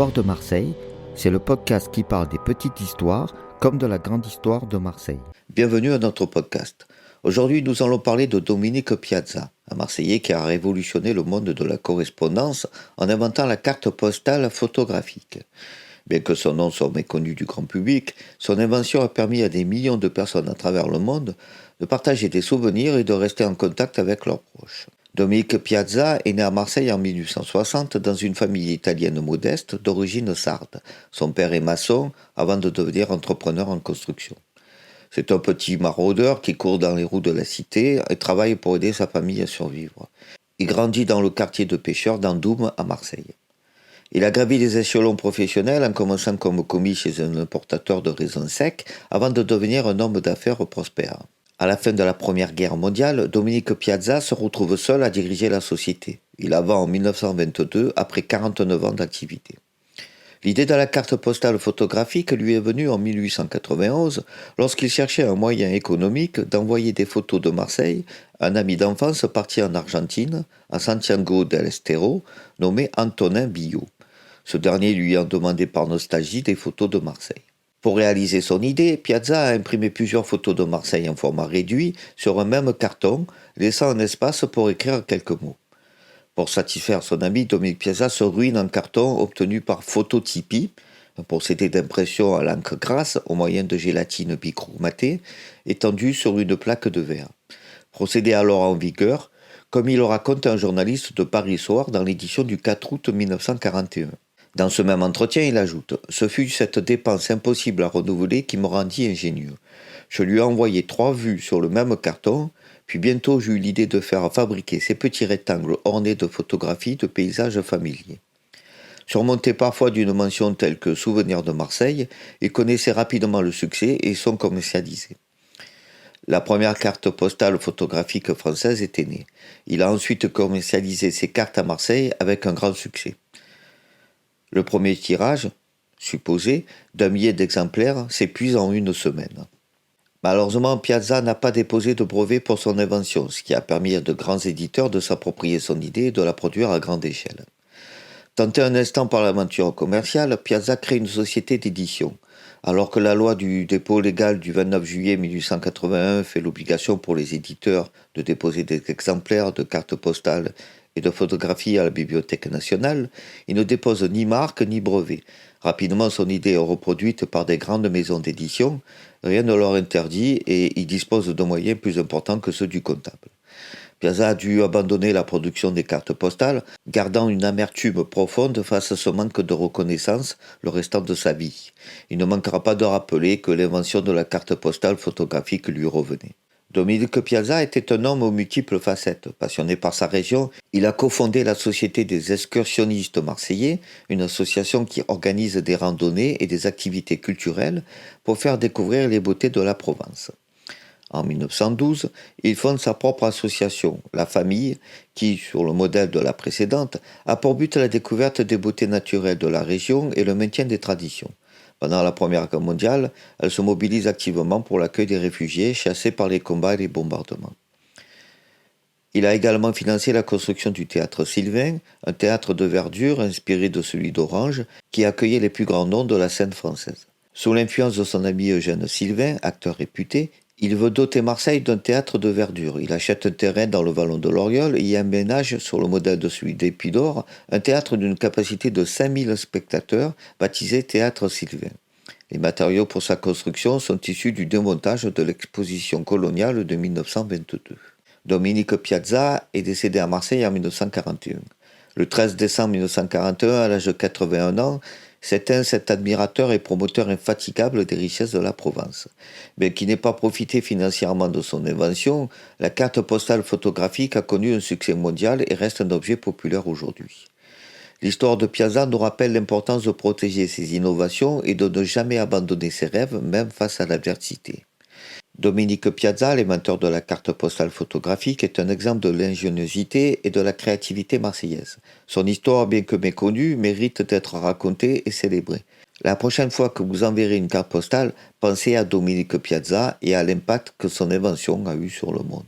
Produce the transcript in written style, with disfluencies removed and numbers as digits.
Histoire de Marseille, c'est le podcast qui parle des petites histoires comme de la grande histoire de Marseille. Bienvenue à notre podcast. Aujourd'hui, nous allons parler de Dominique Piazza, un Marseillais qui a révolutionné le monde de la correspondance en inventant la carte postale photographique. Bien que son nom soit méconnu du grand public, son invention a permis à des millions de personnes à travers le monde de partager des souvenirs et de rester en contact avec leurs proches. Dominique Piazza est né à Marseille en 1860 dans une famille italienne modeste d'origine sarde. Son père est maçon avant de devenir entrepreneur en construction. C'est un petit maraudeur qui court dans les roues de la cité et travaille pour aider sa famille à survivre. Il grandit dans le quartier de pêcheurs d'Andoum à Marseille. Il a gravi les échelons professionnels en commençant comme commis chez un importateur de raisins secs avant de devenir un homme d'affaires prospère. À la fin de la Première Guerre mondiale, Dominique Piazza se retrouve seul à diriger la société. Il la vend en 1922 après 49 ans d'activité. L'idée de la carte postale photographique lui est venue en 1891 lorsqu'il cherchait un moyen économique d'envoyer des photos de Marseille à un ami d'enfance parti en Argentine, à Santiago del Estero, nommé Antonin Billot. Ce dernier lui en demandait par nostalgie des photos de Marseille. Pour réaliser son idée, Piazza a imprimé plusieurs photos de Marseille en format réduit sur un même carton, laissant un espace pour écrire quelques mots. Pour satisfaire son ami, Dominique Piazza se ruine en carton obtenu par phototypie, un procédé d'impression à l'encre grasse au moyen de gélatine bichromatée, étendue sur une plaque de verre. Procédé alors en vigueur, comme il le raconte un journaliste de Paris Soir dans l'édition du 4 août 1941. Dans ce même entretien, il ajoute « Ce fut cette dépense impossible à renouveler qui me rendit ingénieux. Je lui ai envoyé 3 vues sur le même carton, puis bientôt j'eus l'idée de faire fabriquer ces petits rectangles ornés de photographies de paysages familiers. » Surmontés parfois d'une mention telle que « Souvenir de Marseille », ils connaissaient rapidement le succès et sont commercialisés. La première carte postale photographique française était née. Il a ensuite commercialisé ses cartes à Marseille avec un grand succès. Le premier tirage, supposé, d'1 millier d'exemplaires s'épuise en 1 semaine. Malheureusement, Piazza n'a pas déposé de brevet pour son invention, ce qui a permis à de grands éditeurs de s'approprier son idée et de la produire à grande échelle. Tenté un instant par l'aventure commerciale, Piazza crée une société d'édition. Alors que la loi du dépôt légal du 29 juillet 1881 fait l'obligation pour les éditeurs de déposer des exemplaires de cartes postales et de photographies à la Bibliothèque nationale, il ne dépose ni marque ni brevet. Rapidement, son idée est reproduite par des grandes maisons d'édition, rien ne leur interdit et il dispose de moyens plus importants que ceux du comptable. Piazza a dû abandonner la production des cartes postales, gardant une amertume profonde face à ce manque de reconnaissance le restant de sa vie. Il ne manquera pas de rappeler que l'invention de la carte postale photographique lui revenait. Dominique Piazza était un homme aux multiples facettes. Passionné par sa région, il a cofondé la Société des excursionnistes marseillais, une association qui organise des randonnées et des activités culturelles pour faire découvrir les beautés de la Provence. En 1912, il fonde sa propre association, La Famille, qui, sur le modèle de la précédente, a pour but la découverte des beautés naturelles de la région et le maintien des traditions. Pendant la Première Guerre mondiale, elle se mobilise activement pour l'accueil des réfugiés chassés par les combats et les bombardements. Il a également financé la construction du théâtre Sylvain, un théâtre de verdure inspiré de celui d'Orange, qui accueillait les plus grands noms de la scène française. Sous l'influence de son ami Eugène Sylvain, acteur réputé, il veut doter Marseille d'un théâtre de verdure. Il achète un terrain dans le vallon de l'Oriole et y aménage, sur le modèle de celui d'Épidore, un théâtre d'une capacité de 5000 spectateurs, baptisé Théâtre Sylvain. Les matériaux pour sa construction sont issus du démontage de l'exposition coloniale de 1922. Dominique Piazza est décédé à Marseille en 1941. Le 13 décembre 1941, à l'âge de 81 ans, s'éteint cet admirateur et promoteur infatigable des richesses de la Provence. Bien qu'il n'ait pas profité financièrement de son invention, la carte postale photographique a connu un succès mondial et reste un objet populaire aujourd'hui. L'histoire de Piazza nous rappelle l'importance de protéger ses innovations et de ne jamais abandonner ses rêves, même face à l'adversité. Dominique Piazza, l'inventeur de la carte postale photographique, est un exemple de l'ingéniosité et de la créativité marseillaise. Son histoire, bien que méconnue, mérite d'être racontée et célébrée. La prochaine fois que vous enverrez une carte postale, pensez à Dominique Piazza et à l'impact que son invention a eu sur le monde.